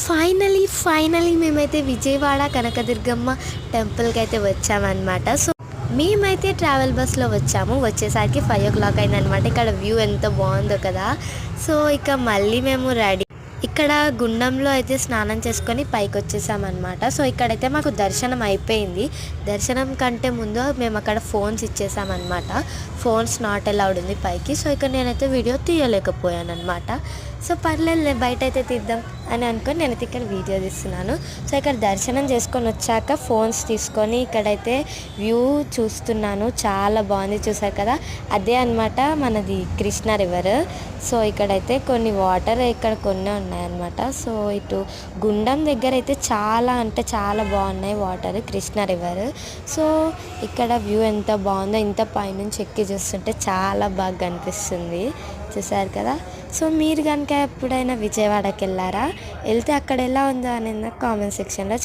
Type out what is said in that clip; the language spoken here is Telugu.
ఫైనలీ మేమైతే విజయవాడ కనకదుర్గమ్మ టెంపుల్కి అయితే వచ్చామన్నమాట. సో మేమైతే ట్రావెల్ బస్లో వచ్చేసరికి 5 o'clock అయిందనమాట. ఇక్కడ వ్యూ ఎంత బాగుందో కదా. సో ఇక మళ్ళీ మేము రెడీ ఇక్కడ గుండంలో అయితే స్నానం చేసుకొని పైకి వచ్చేసామన్నమాట. సో ఇక్కడైతే మాకు దర్శనం అయిపోయింది. దర్శనం కంటే ముందు మేము అక్కడ ఫోన్స్ ఇచ్చేసామన్నమాట. ఫోన్స్ నాట్ అలౌడ్ ఉంది పైకి. సో ఇక్కడ నేనైతే వీడియో తీయలేకపోయాను అనమాట. సో పర్లేదు బయట అయితే తీద్దాం అని అనుకొని నేనైతే ఇక్కడ వీడియో తీస్తున్నాను. సో ఇక్కడ దర్శనం చేసుకొని వచ్చాక ఫోన్స్ తీసుకొని ఇక్కడైతే వ్యూ చూస్తున్నాను. చాలా బాగుంది, చూసారు కదా. అదే అనమాట మనది కృష్ణ రివర్. సో ఇక్కడైతే కొన్ని వాటర్ ఇక్కడ కొన్ని ఉన్నాయన్నమాట. సో ఇటు గుండం దగ్గర అయితే చాలా అంటే చాలా బాగున్నాయి వాటర్, కృష్ణ రివర్. సో ఇక్కడ వ్యూ ఎంత బాగుందో, ఇంత పైనుంచి ఎక్కి చూస్తుంటే చాలా బాగా కనిపిస్తుంది, చూసారు కదా. సో మీరు కనుక ఎప్పుడైనా విజయవాడకి వెళ్ళారా, వెళ్తే అక్కడ ఎలా ఉందో అనేది కామెంట్ సెక్షన్లో చెప్పండి.